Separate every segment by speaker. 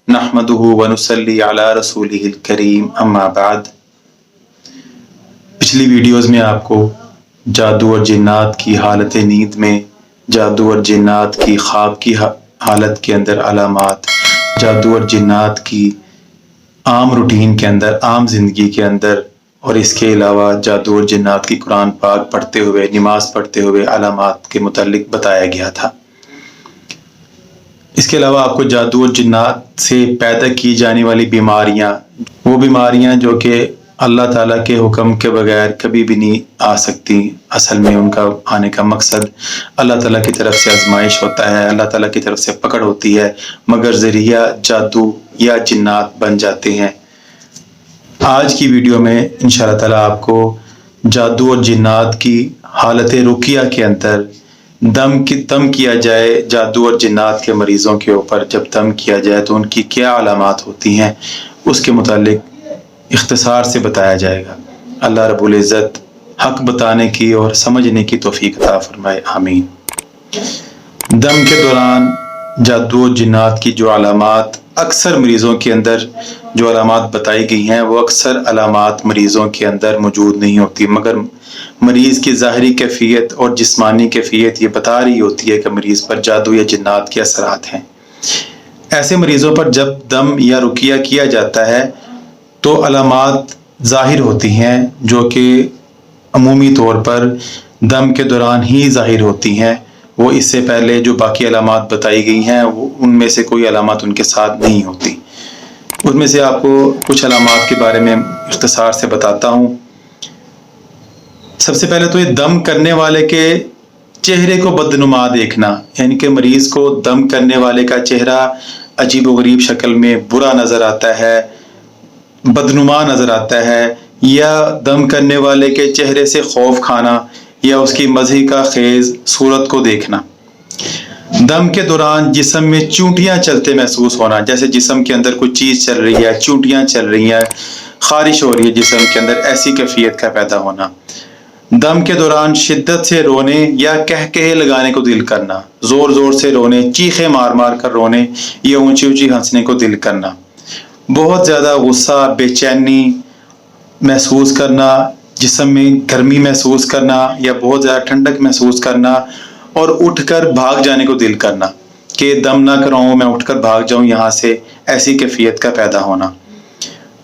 Speaker 1: नहमदुहु व नुसल्ली अला रसूलिहिल करीम अम्मा बाद। पिछली वीडियोस में आपको जादू और जिन्नात की हालत नींद में, जादू और जिन्नात की ख्वाब की हालत के अंदर अलामात, जादू और जिन्नात की आम रूटीन के अंदर, आम ज़िंदगी के अंदर, और इसके अलावा जादू और जिन्नात की कुरान पाक पढ़ते हुए, नमाज पढ़ते हुए अलामात के मुतालिक बताया गया था। इसके अलावा आपको जादू और जिन्नात से पैदा की जाने वाली बीमारियां, वो बीमारियां जो कि अल्लाह ताला के हुक्म के बगैर कभी भी नहीं आ सकती, असल में उनका आने का मकसद अल्लाह ताला की तरफ से आजमाइश होता है, अल्लाह ताला की तरफ से पकड़ होती है, मगर ज़रिया जादू या जिन्नात बन जाते हैं। आज की वीडियो में इंशाअल्लाह ताला आपको जादू और जिन्नात की हालत रुकिया के अंदर दम किया जाए, जादू और जिन्नात के मरीज़ों के ऊपर जब दम किया जाए तो उनकी क्या अलामात होती हैं, उसके मुतालिक इख्तिसार से बताया जाएगा। अल्लाह रब्बुल इज़्ज़त हक बताने की और समझने की तौफीक अता फरमाए, आमीन। दम के दौरान जादू और जिन्नात की जो अलामात अक्सर मरीज़ों के अंदर जो अलामात बताई गई हैं, वो अक्सर अलामात मरीज़ों के अंदर मौजूद नहीं होती, मगर मरीज़ की ज़ाहरी कैफियत और जिस्मानी कैफियत ये बता रही होती है कि मरीज़ पर जादू या जिन्नात के असरात हैं। ऐसे मरीज़ों पर जब दम या रुकिया किया जाता है तो अलामात ज़ाहिर होती हैं, जो कि अमूमी तौर पर दम के दौरान ही ज़ाहिर होती हैं। वो इससे पहले जो बाकी अलामात बताई गई हैं, उनमें से कोई अलामात उनके साथ नहीं होती। उनमें से आपको कुछ अलामात के बारे में इख्तिसार से बताता हूँ। सबसे पहले तो ये दम करने वाले के चेहरे को बदनुमा देखना, यानी कि मरीज़ को दम करने वाले का चेहरा अजीब व गरीब शक्ल में बुरा नज़र आता है, बदनुमा नज़र आता है, या दम करने वाले के चेहरे से खौफ खाना या उसकी मज़ही का खेज सूरत को देखना। दम के दौरान जिस्म में चूंटियाँ चलते महसूस होना, जैसे जिस्म के अंदर कोई चीज़ चल रही है, चूंटियाँ चल रही हैं, खारिश हो रही है जिस्म के अंदर, ऐसी कैफियत का पैदा होना। दम के दौरान शिद्दत से रोने या कहकहे लगाने को दिल करना, ज़ोर ज़ोर से रोने, चीखे मार मार कर रोने या ऊंची ऊंची हंसने को दिल करना। बहुत ज़्यादा गुस्सा, बेचैनी महसूस करना, जिस्म में गर्मी महसूस करना या बहुत ज़्यादा ठंडक महसूस करना, और उठकर भाग जाने को दिल करना कि दम ना कराऊँ, मैं उठकर भाग जाऊँ यहाँ से, ऐसी कैफियत का पैदा होना।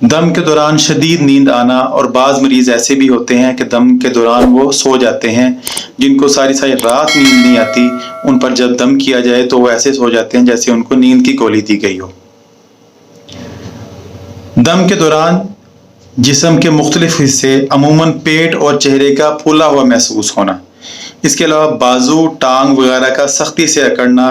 Speaker 1: दम के दौरान शदीद नींद आना, और बाज़ मरीज़ ऐसे भी होते हैं कि दम के दौरान वो सो जाते हैं, जिनको सारी सारी रात नींद नहीं आती, उन पर जब दम किया जाए तो वो ऐसे सो जाते हैं जैसे उनको नींद की गोली दी गई हो। दम के दौरान जिस्म के मुख्तलिफ हिस्से, अमूमन पेट और चेहरे का फूला हुआ महसूस होना। इसके अलावा बाजू, टांग वगैरह का सख्ती से अकड़ना,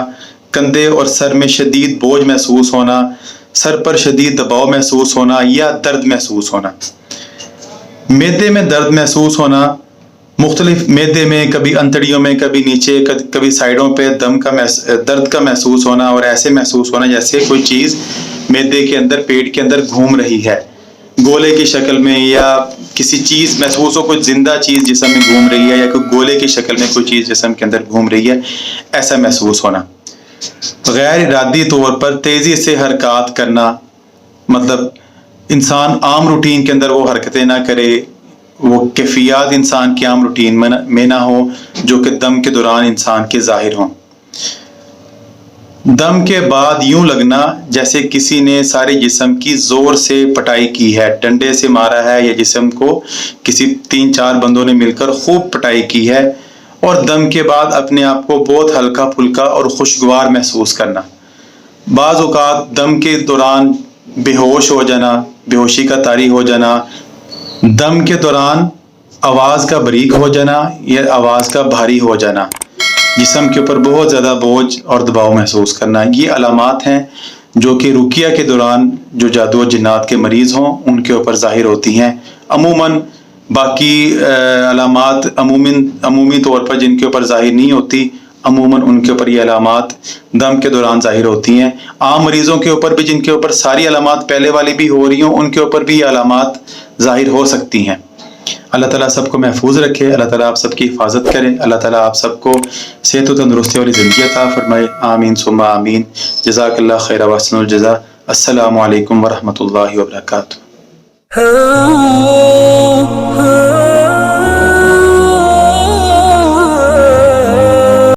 Speaker 1: कंधे और सर में शदीद बोझ महसूस होना, सर पर शदीद दबाव महसूस होना या दर्द महसूस होना। मैदे में दर्द महसूस होना, मुख्तलिफ मैदे में, कभी अंतड़ियों में, कभी नीचे, कभी साइडों पे दर्द का महसूस होना, और ऐसे महसूस होना जैसे कोई चीज़ मैदे के अंदर, पेट के अंदर घूम रही है, गोले की शक्ल में, या किसी चीज़ महसूस हो, कोई जिंदा चीज़ जिस्म में घूम रही है, या कोई गोले की शक्ल में कोई चीज़ जिस्म के अंदर घूम रही है, ऐसा महसूस होना। गैर इरादी तौर पर तेज़ी से हरकत करना, मतलब इंसान आम रूटीन के अंदर वो हरकतें ना करे, वो कैफियत इंसान की आम रूटीन में ना हो, जो कि दम के दौरान इंसान के ज़ाहिर हों। दम के बाद यूं लगना जैसे किसी ने सारे जिस्म की जोर से पटाई की है, डंडे से मारा है, या जिस्म को किसी 3-4 बंदों ने मिलकर खूब पटाई की है, और दम के बाद अपने आप को बहुत हल्का फुल्का और खुशगवार महसूस करना। बाज़ औक़ात दम के दौरान बेहोश हो जाना, बेहोशी का तारी हो जाना, दम के दौरान आवाज़ का बारीक हो जाना या आवाज़ का भारी हो जाना, जिस्म के ऊपर बहुत ज़्यादा बोझ और दबाव महसूस करना। ये अलामात हैं जो कि रुकिया के दौरान जो जादू और जिन्नात के मरीज़ हों उनके ऊपर ज़ाहिर होती हैं। अमूमन बाकी अलामात अमूमी तौर पर जिनके ऊपर ज़ाहिर नहीं होती, अमूमन उनके ऊपर ये अलामात दम के दौरान ज़ाहिर होती हैं। आम मरीज़ों के ऊपर भी, जिनके ऊपर सारी अलामात पहले वाली भी हो रही हों, उनके ऊपर भी ये अलामात ज़ाहिर हो सकती हैं। अल्लाह ताला सबको महफूज रखे, अल्लाह ताला आप सबकी हिफाजत करे, अल्लाह ताला आप सबको सेहत व तंदुरुस्ती वाली ज़िंदगी अता फरमाए, आमीन सुम्मा आमीन। जज़ाकल्लाह खैर व अहसनुल जज़ा। السلام علیکم ورحمۃ اللہ وبرکاتہ.